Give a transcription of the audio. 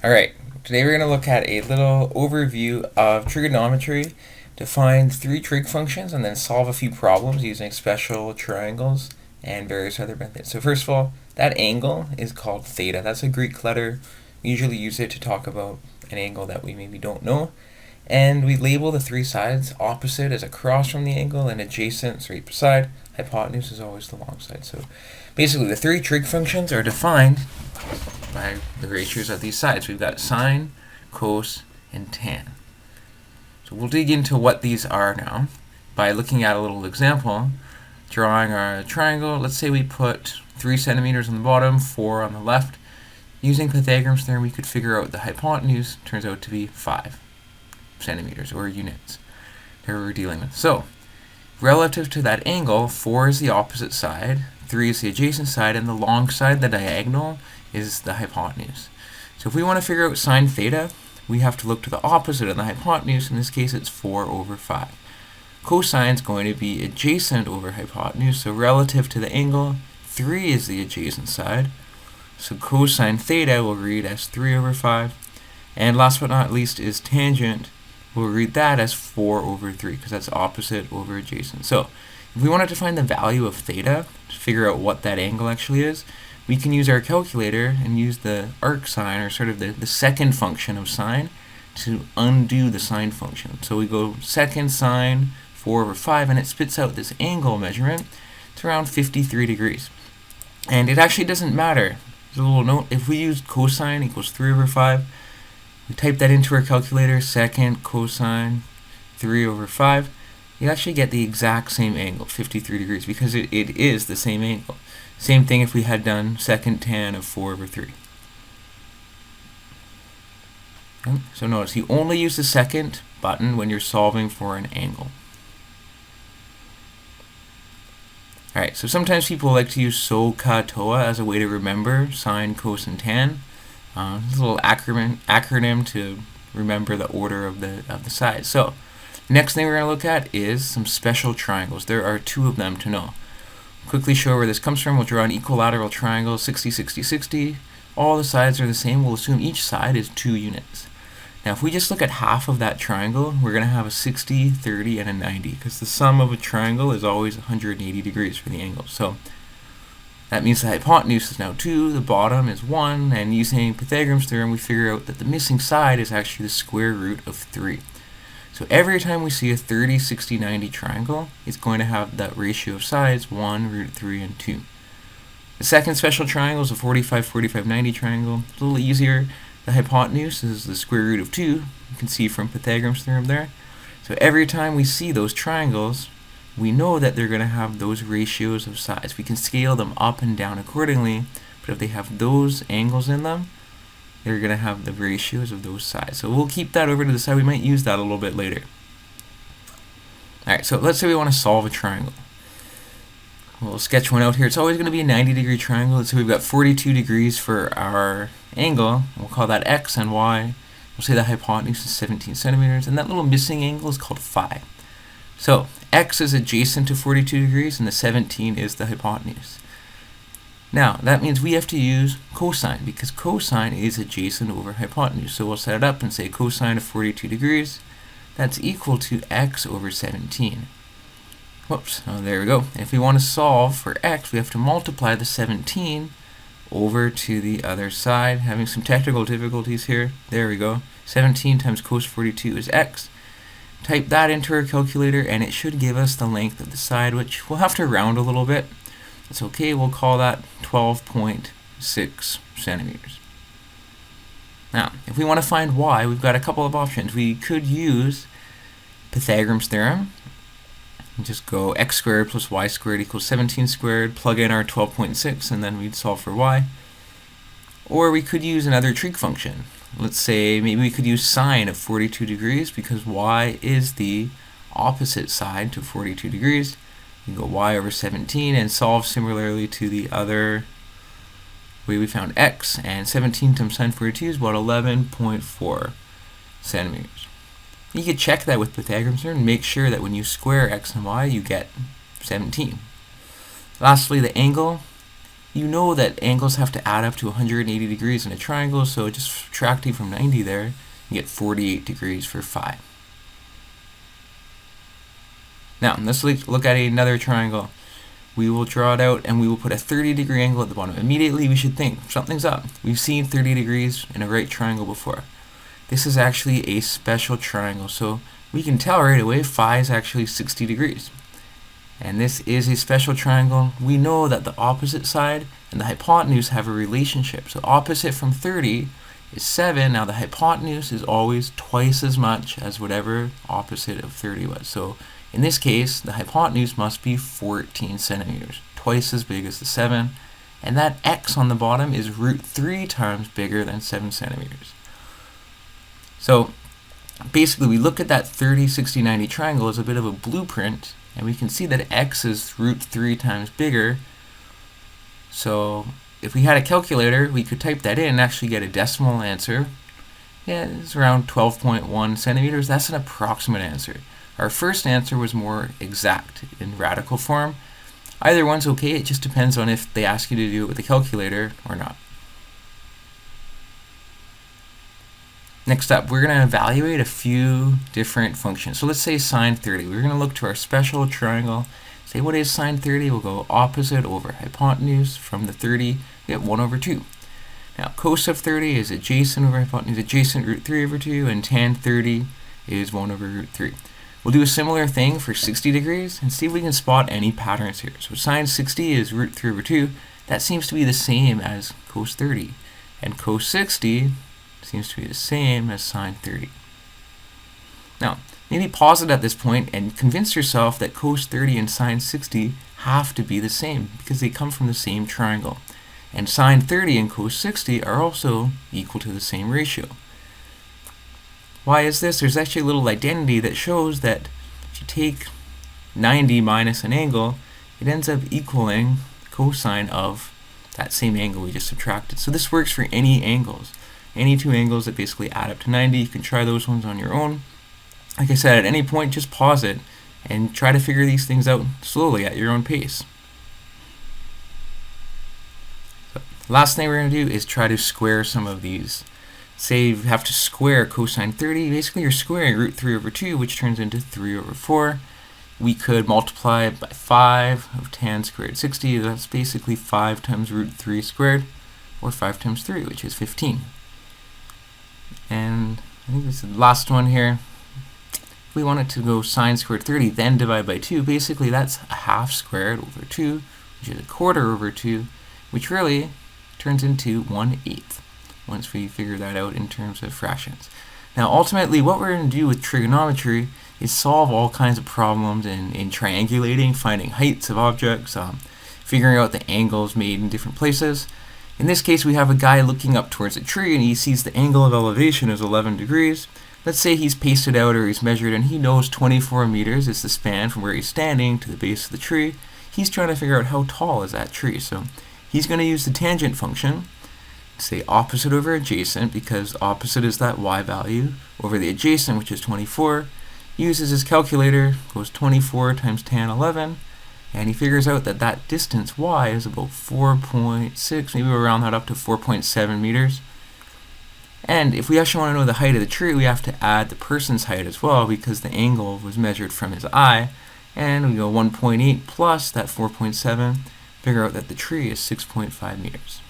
Alright, today we're going to look at a little overview of trigonometry to find three trig functions and then solve a few problems using special triangles and various other methods. So first of all, that angle is called theta. That's a Greek letter. We usually use it to talk about an angle that we maybe don't know. And we label the three sides. Opposite is across from the angle and adjacent is right beside. Hypotenuse is always the long side. So basically the three trig functions are defined by the ratios of these sides. We've got sine, cos, and tan. So we'll dig into what these are now by looking at a little example. Drawing our triangle, let's say we put 3 centimeters on the bottom, 4 on the left. Using Pythagoras theorem, we could figure out the hypotenuse turns out to be 5 centimeters, or units that we're dealing with. So, relative to that angle, 4 is the opposite side, 3 is the adjacent side, and the long side, the diagonal, is the hypotenuse. So if we want to figure out sine theta, we have to look to the opposite of the hypotenuse. In this case, it's 4 over 5. Cosine is going to be adjacent over hypotenuse, so relative to the angle, 3 is the adjacent side. So cosine theta will read as 3 over 5. And last but not least is tangent. We'll read that as 4 over 3, because that's opposite over adjacent. So if we wanted to find the value of theta, to figure out what that angle actually is, we can use our calculator and use the arc sine, or sort of the second function of sine, to undo the sine function. So we go second sine 4 over 5, and it spits out this angle measurement. It's around 53 degrees. And it actually doesn't matter. There's a little note. If we use cosine equals 3 over 5, we type that into our calculator, second cosine 3 over 5, you actually get the exact same angle, 53 degrees, because it is the same angle. Same thing if we had done second tan of 4 over 3. Okay. So notice, you only use the second button when you're solving for an angle. Alright, so sometimes people like to use SOH, TOA as a way to remember sine, cos, and tan. It's a little acronym to remember the order of the sides. So, next thing we're going to look at is some special triangles. There are 2 of them to know. Quickly show where this comes from. We'll draw an equilateral triangle, 60, 60, 60. All the sides are the same. We'll assume each side is 2 units. Now, if we just look at half of that triangle, we're going to have a 60, 30, and a 90, because the sum of a triangle is always 180 degrees for the angle. So that means the hypotenuse is now 2, the bottom is 1, and using Pythagoras theorem, we figure out that the missing side is actually the square root of 3. So every time we see a 30, 60, 90 triangle, it's going to have that ratio of sides, 1, root 3, and 2. The second special triangle is a 45, 45, 90 triangle. It's a little easier. The hypotenuse is the square root of 2. You can see from Pythagoras theorem there. So every time we see those triangles, we know that they're going to have those ratios of sides. We can scale them up and down accordingly, but if they have those angles in them, they're going to have the ratios of those sides. So we'll keep that over to the side. We might use that a little bit later. Alright, so let's say we want to solve a triangle. We'll sketch one out here. It's always going to be a 90-degree triangle. Let's say we've got 42 degrees for our angle. We'll call that x, and y. We'll say the hypotenuse is 17 centimeters, and that little missing angle is called phi. So x is adjacent to 42 degrees, and the 17 is the hypotenuse. Now, that means we have to use cosine, because cosine is adjacent over hypotenuse. So we'll set it up and say cosine of 42 degrees, that's equal to x over 17. Whoops, oh, there we go. If we want to solve for x, we have to multiply the 17 over to the other side. Having some technical difficulties here. There we go. 17 times cos 42 is x. Type that into our calculator, and it should give us the length of the side, which we'll have to round a little bit. It's okay, we'll call that 12.6 centimeters. Now, if we want to find y, we've got a couple of options. We could use Pythagoras theorem, and just go x squared plus y squared equals 17 squared, plug in our 12.6, and then we'd solve for y. Or we could use another trig function. Let's say maybe we could use sine of 42 degrees, because y is the opposite side to 42 degrees. You can go y over 17 and solve similarly to the other way we found x, and 17 times sine 42 is about 11.4 centimeters. You could check that with Pythagoras and make sure that when you square x and y, you get 17. Lastly, the angle. you know that angles have to add up to 180 degrees in a triangle, so just subtracting from 90 there, you get 48 degrees for phi. Now, let's look at another triangle. We will draw it out and we will put a 30-degree angle at the bottom. Immediately we should think, something's up. We've seen 30 degrees in a right triangle before. This is actually a special triangle, so we can tell right away phi is actually 60 degrees. And this is a special triangle. We know that the opposite side and the hypotenuse have a relationship. So opposite from 30 is 7. Now the hypotenuse is always twice as much as whatever opposite of 30 was. So in this case, the hypotenuse must be 14 centimeters, twice as big as the 7. And that x on the bottom is root 3 times bigger than 7 centimeters. So basically, we look at that 30, 60, 90 triangle as a bit of a blueprint, and we can see that x is root 3 times bigger. So if we had a calculator, we could type that in and actually get a decimal answer. Yeah, it's around 12.1 centimeters. That's an approximate answer. Our first answer was more exact in radical form. Either one's okay, it just depends on if they ask you to do it with a calculator or not. Next up, we're going to evaluate a few different functions. So let's say sine 30. We're going to look to our special triangle. Say, what is sine 30? We'll go opposite over hypotenuse. From the 30, we get 1 over 2. Now, cos of 30 is adjacent over hypotenuse, adjacent root 3 over 2, and tan 30 is 1 over root 3. We'll do a similar thing for 60 degrees and see if we can spot any patterns here. So sine 60 is root 3 over 2. That seems to be the same as cos 30. And cos 60 seems to be the same as sine 30. Now, maybe pause it at this point and convince yourself that cos 30 and sine 60 have to be the same because they come from the same triangle. And sine 30 and cos 60 are also equal to the same ratio. Why is this? There's actually a little identity that shows that if you take 90 minus an angle, it ends up equaling cosine of that same angle we just subtracted. So this works for any angles. Any two angles that basically add up to 90, you can try those ones on your own. Like I said, at any point, just pause it and try to figure these things out slowly at your own pace. So, last thing we're going to do is try to square some of these. Say you have to square cosine 30. Basically, you're squaring root 3 over 2, which turns into 3 over 4. We could multiply it by 5 of tan squared 60. That's basically 5 times root 3 squared, or 5 times 3, which is 15. And I think this is the last one here. If we wanted to go sine squared 30, then divide by 2, basically that's a half squared over 2, which is a quarter over 2, which really turns into 1/8 once we figure that out in terms of fractions. Now ultimately what we're going to do with trigonometry is solve all kinds of problems in triangulating, finding heights of objects, figuring out the angles made in different places. In this case, we have a guy looking up towards a tree and he sees the angle of elevation is 11 degrees. Let's say he's pasted out or he's measured and he knows 24 meters is the span from where he's standing to the base of the tree. He's trying to figure out how tall is that tree. So he's going to use the tangent function, say opposite over adjacent, because opposite is that y value, over the adjacent, which is 24. He uses his calculator, goes 24 times tan 11. And he figures out that that distance y is about 4.6, maybe we'll round that up to 4.7 meters. And if we actually want to know the height of the tree, we have to add the person's height as well because the angle was measured from his eye. And we go 1.8 plus that 4.7, figure out that the tree is 6.5 meters.